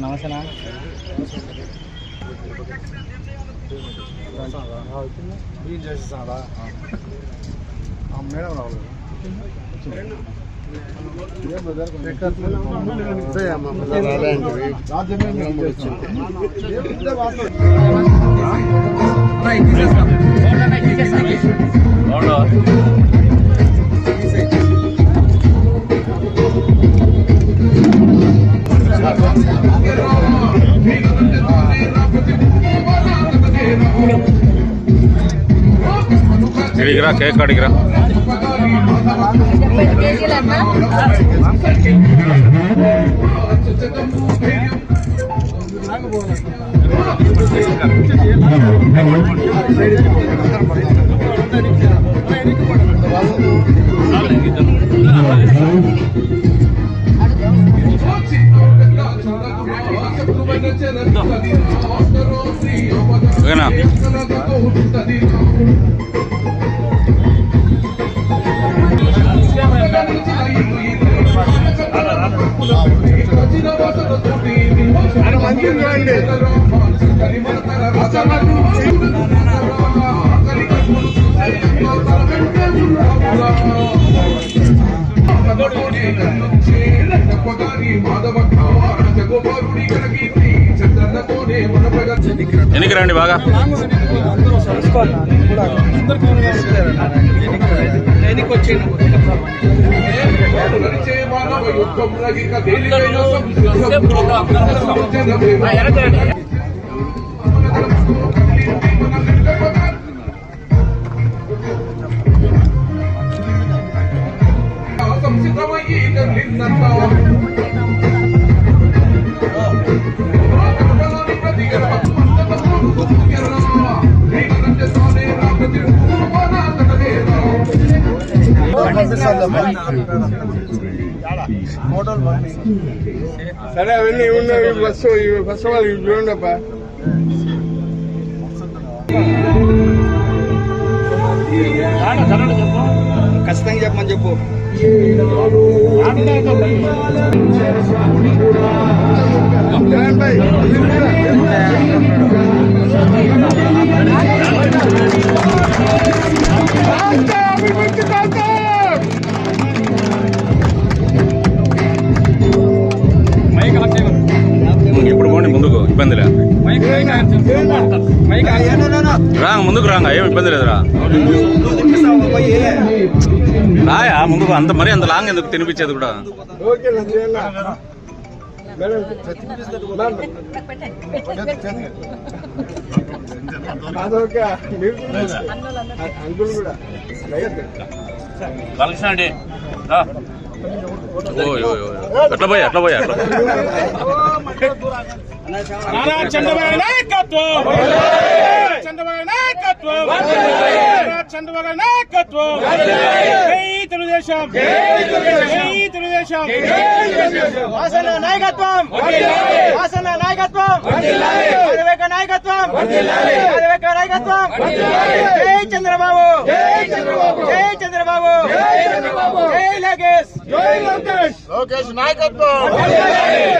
నమస్తేనా చేసేసాడా మేడం రావాలి అడిగిరా కేక్ అడిగిరా ఓకేనా ఎన్నికి రండి బాగా సరే అవన్నీ ఉన్నాయి బస్సు బస్సు వాళ్ళు చూడండిప్పా ఖచ్చితంగా చెప్పమని చెప్పు ఇప్పుడు పోండి ముందుకు ఇబ్బంది లేదు రా ముందుకు రాంగా ఏం ఇబ్బంది లేదురా రాయా ముందుకు అంత మరి అంత లాంగ్ ఎందుకు తినిపించేది కూడా అండి అట్లా పోయి అట్లా పోయి అట్లా చంద్రబాబు నాయకత్వం చంద్రబాబు నాయకత్వం చంద్రబాబు నాయకత్వం జై తెలుగుదేశం జై తెలుగుదేశం వాసన నాయకత్వం వాసన నాయకత్వం అరవేక నాయకత్వం అరవేక నాయకత్వం జై చంద్రబాబు జై చంద్రబాబు జై చంద్రబాబు జై లోకేష్ జై లోకేష్ లోకేష్ నాయకత్వం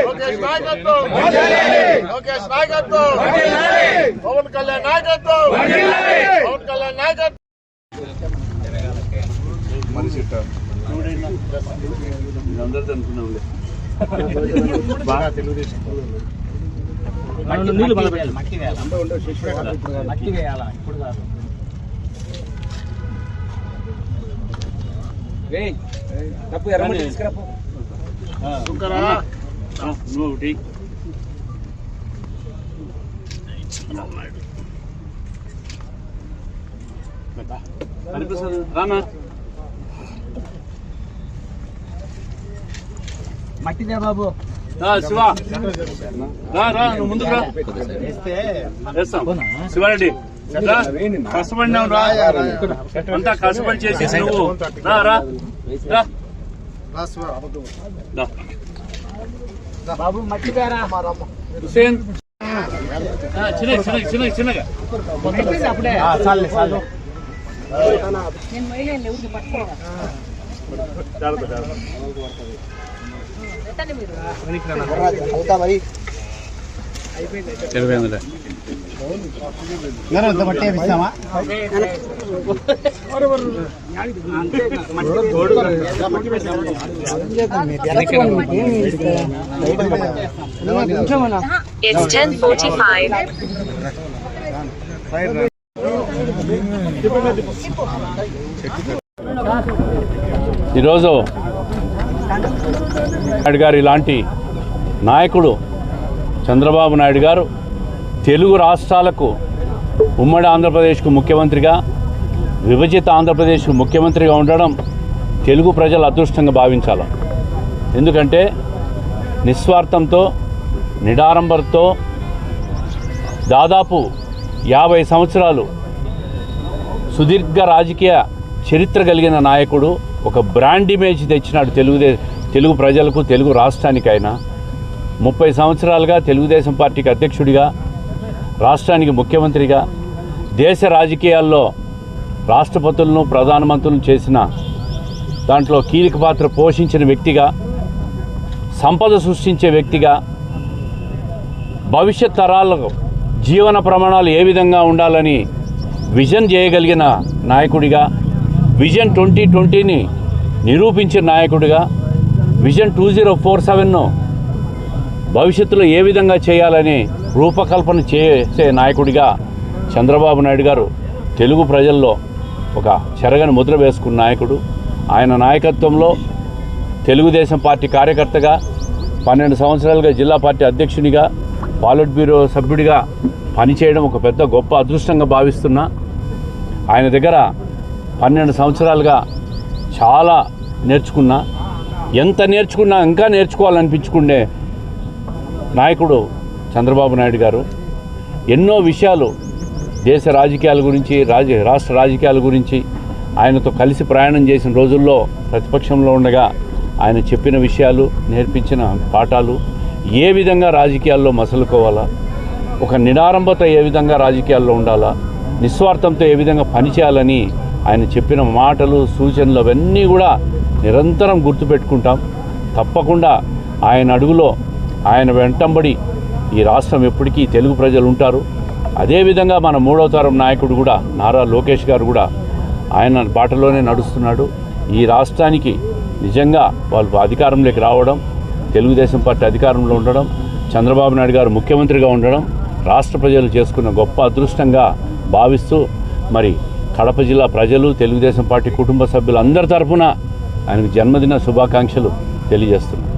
లోకేష్ నాయకత్వం లోకేష్ నాయకత్వం పవన్ కళ్యాణ్ నాయకత్వం పవన్ కళ్యాణ్ నాయకత్వం మనిషి అందరితో అనుకున్నాంలే బాగా తెలుగుదేశం నీళ్ళు మట్టి వేయాలి మట్టి వేయాలా ఇప్పుడు కాదు తప్పు ఎర్రమట్టి తీసుకురాపో నువ్వు రానా మట్టిదే బాబు శివ రా నువ్వు ముందుకు రా శివారెడ్డి కష్టపడినావు రా అంతా కష్టపడి చేసేసి నువ్వు రా బాబు మట్టి హుసేన్ చిన్నగా అప్పుడే మరి తెలిపోయిందిలే. It's 10:45. ఈరోజు నాయుడు గారు ఇలాంటి నాయకుడు చంద్రబాబు నాయుడు గారు తెలుగు రాష్ట్రాలకు ఉమ్మడి ఆంధ్రప్రదేశ్కు ముఖ్యమంత్రిగా, విభజిత ఆంధ్రప్రదేశ్కు ముఖ్యమంత్రిగా ఉండడం తెలుగు ప్రజలు అదృష్టంగా భావించాలి. ఎందుకంటే నిస్వార్థంతో, నిడారంబరతో దాదాపు 50 సంవత్సరాలు సుదీర్ఘ రాజకీయ చరిత్ర కలిగిన నాయకుడు, ఒక బ్రాండ్ ఇమేజ్ తెచ్చినాడు తెలుగు ప్రజలకు, తెలుగు రాష్ట్రానికైనా. 30 సంవత్సరాలుగా తెలుగుదేశం పార్టీకి అధ్యక్షుడిగా, రాష్ట్రానికి ముఖ్యమంత్రిగా, దేశ రాజకీయాల్లో రాష్ట్రపతులను, ప్రధానమంత్రులను చేసిన దాంట్లో కీలక పాత్ర పోషించిన వ్యక్తిగా, సంపద సృష్టించే వ్యక్తిగా, భవిష్యత్ తరాలకు జీవన ప్రమాణాలు ఏ విధంగా ఉండాలని విజన్ చేయగలిగిన నాయకుడిగా, విజన్ 2020ని నిరూపించిన నాయకుడిగా, విజన్ 2047ను భవిష్యత్తులో ఏ విధంగా చేయాలని రూపకల్పన చేసే నాయకుడిగా చంద్రబాబు నాయుడు గారు తెలుగు ప్రజల్లో ఒక చెరగని ముద్ర వేసుకున్న నాయకుడు. ఆయన నాయకత్వంలో తెలుగుదేశం పార్టీ కార్యకర్తగా, 12 సంవత్సరాలుగా జిల్లా పార్టీ అధ్యక్షునిగా, పాలిట్ బ్యూరో సభ్యుడిగా పనిచేయడం ఒక పెద్ద గొప్ప అదృష్టంగా భావిస్తున్నా. ఆయన దగ్గర 12 సంవత్సరాలుగా చాలా నేర్చుకున్నా. ఎంత నేర్చుకున్నా ఇంకా నేర్చుకోవాలనిపించుకునే నాయకుడు చంద్రబాబు నాయుడు గారు. ఎన్నో విషయాలు దేశ రాజకీయాల గురించి, రాష్ట్ర రాజకీయాల గురించి ఆయనతో కలిసి ప్రయాణం చేసిన రోజుల్లో ప్రతిపక్షంలో ఉండగా ఆయన చెప్పిన విషయాలు, నేర్పించిన పాఠాలు, ఏ విధంగా రాజకీయాల్లో మసలుకోవాలా, ఒక నిడారంభత ఏ విధంగా రాజకీయాల్లో ఉండాలా, నిస్వార్థంతో ఏ విధంగా పనిచేయాలని ఆయన చెప్పిన మాటలు, సూచనలు అవన్నీ కూడా నిరంతరం గుర్తుపెట్టుకుంటాం. తప్పకుండా ఆయన అడుగులో, ఆయన వెంటంబడి ఈ రాష్ట్రం ఎప్పటికీ తెలుగు ప్రజలు ఉంటారు. అదేవిధంగా మన 3వ తరం నాయకుడు కూడా నారా లోకేష్ గారు కూడా ఆయన బాటలోనే నడుస్తున్నాడు. ఈ రాష్ట్రానికి నిజంగా వాళ్ళు అధికారంలోకి రావడం, తెలుగుదేశం పార్టీ అధికారంలో ఉండడం, చంద్రబాబు నాయుడు గారు ముఖ్యమంత్రిగా ఉండడం రాష్ట్ర ప్రజలు చేసుకున్న గొప్ప అదృష్టంగా భావిస్తూ, మరి కడప జిల్లా ప్రజలు, తెలుగుదేశం పార్టీ కుటుంబ సభ్యులందరి తరఫున ఆయనకు జన్మదిన శుభాకాంక్షలు తెలియజేస్తున్నాను.